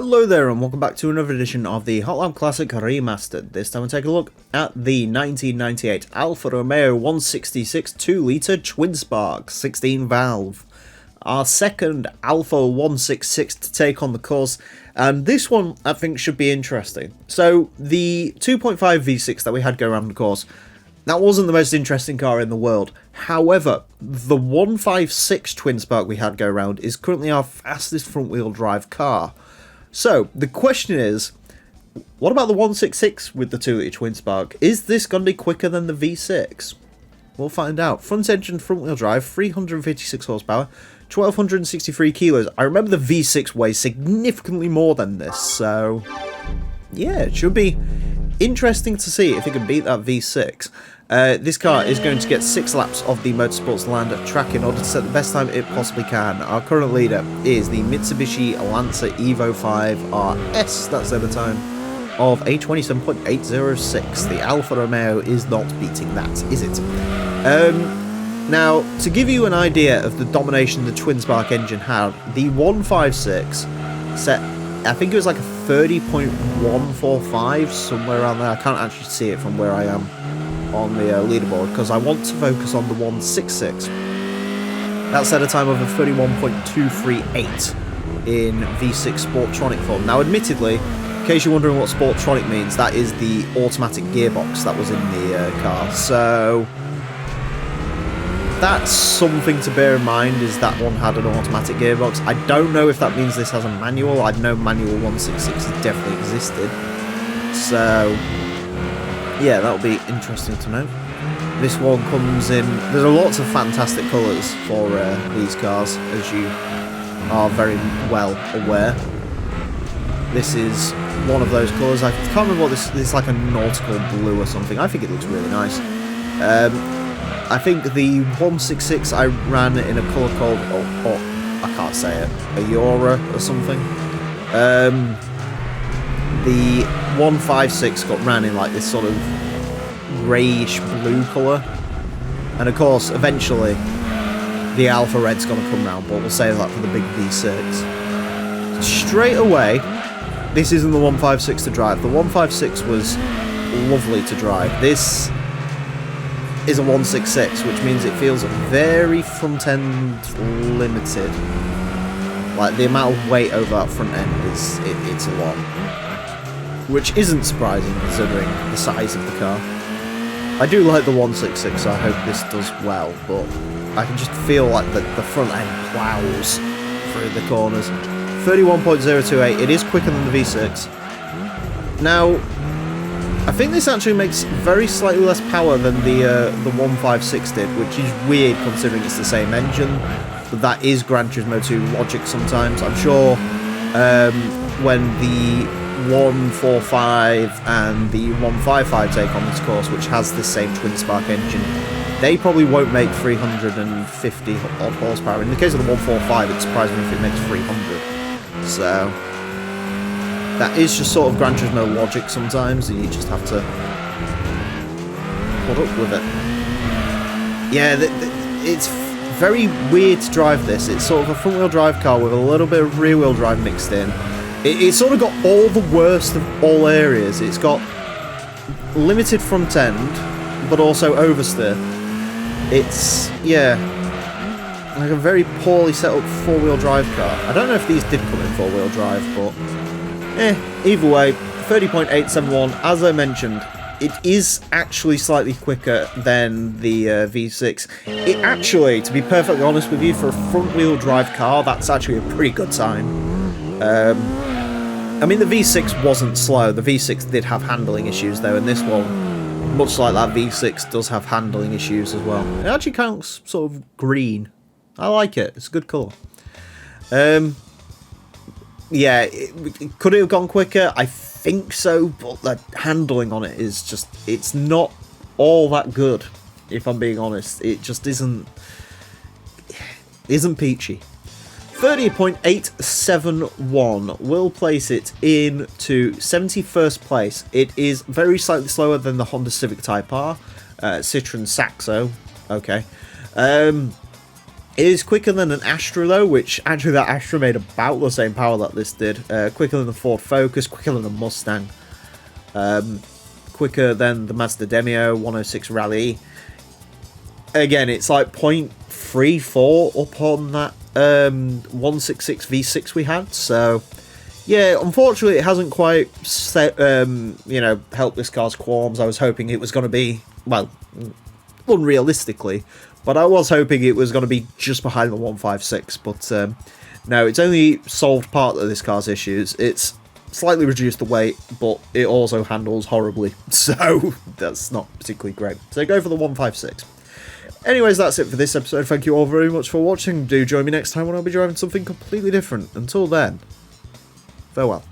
Hello there and welcome back to another edition of the Hot Lab Classic Remastered. This time we'll take a look at the 1998 Alfa Romeo 166 2-litre TwinSpark 16 valve. Our second Alfa 166 to take on the course, and this one I think should be interesting. So the 2.5 V6 that we had go around the course, that wasn't the most interesting car in the world. However, the 156 TwinSpark we had go around is currently our fastest front-wheel drive car. So, the question is, what about the 166 with the 2-litre TwinSpark? Is this going to be quicker than the V6? We'll find out. Front engine, front-wheel drive, 356 horsepower, 1,263 kilos. I remember the V6 weighs significantly more than this, so yeah, it should be interesting to see if it can beat that V6. This car is going to get 6 laps of the Motorsports Land track in order to set the best time it possibly can. Our current leader is the Mitsubishi Lancer Evo 5 RS. That's at a time of a 27.806. The Alfa Romeo is not beating that, is it? Now, to give you an idea of the domination the TwinSpark engine had, the 156 set, I think it was like a 30.145, somewhere around there. I can't actually see it from where I am on the leaderboard because I want to focus on the 166. That set a time of a 31.238 in V6 Sportronic form. Now, admittedly, in case you're wondering what Sportronic means, that is the automatic gearbox that was in the car. So that's something to bear in mind, is that one had an automatic gearbox. I don't know if that means this has a manual. I know manual 166 definitely existed. So yeah, that'll be interesting to know. This one comes in, there's lots of fantastic colours for these cars, as you are very well aware. This is one of those colours. I can't remember what this is, like a nautical blue or something. I think it looks really nice. I think the 166 I ran in a colour called, I can't say it, Ayora or something. The 156 got ran in like this sort of greyish blue colour, and of course eventually the Alpha Red's going to come round, but we'll save that for the big V6. Straight away, this isn't the 156 to drive. The 156 was lovely to drive. This is a 166, which means it feels very front end limited. Like the amount of weight over that front end is it's a lot. Which isn't surprising considering the size of the car. I do like the 166, so I hope this does well, but I can just feel like the front end plows through the corners. 31.028, it is quicker than the V6. Now, I think this actually makes very slightly less power than the 156 did, which is weird considering it's the same engine, but that is Gran Turismo 2 logic sometimes. I'm sure when the 145 and the 155 take on this course, which has the same TwinSpark engine, they probably won't make 350 odd horsepower. In the case of the 145, it surprised me if it makes 300. So that is just sort of Gran Turismo logic sometimes, and you just have to put up with it. Yeah, it's very weird to drive this. It's sort of a front-wheel drive car with a little bit of rear-wheel drive mixed in. It's sort of got all the worst of all areas. It's got limited front end, but also oversteer. It's, yeah, like a very poorly set up four-wheel drive car. I don't know if these did come in four-wheel drive, but either way, 30.871, as I mentioned, it is actually slightly quicker than the V6. It actually, to be perfectly honest with you, for a front-wheel drive car, that's actually a pretty good time. I mean, the V6 wasn't slow. The V6 did have handling issues, though, and this one, much like that V6, does have handling issues as well. It actually counts sort of green. I like it. It's a good colour. Yeah, could it have gone quicker? I think so, but the handling on it is just, it's not all that good, if I'm being honest. It just isn't peachy. 30.871 will place it into 71st place. It is very slightly slower than the Honda Civic Type R, Citroen Saxo, okay. It is quicker than an Astra though, which actually that Astra made about the same power that this did. Quicker than the Ford Focus, quicker than the Mustang. Quicker than the Mazda Demio 106 Rally. Again, it's like 0.34 up on that 166 V6 we had, so yeah, unfortunately it hasn't quite set, you know, helped this car's qualms. I was hoping it was going to be, well, unrealistically, but I was hoping it was going to be just behind the 156, but no, it's only solved part of this car's issues. It's slightly reduced the weight, but it also handles horribly, so that's not particularly great. So go for the 156. Anyways, that's it for this episode. Thank you all very much for watching. Do join me next time when I'll be driving something completely different. Until then, farewell.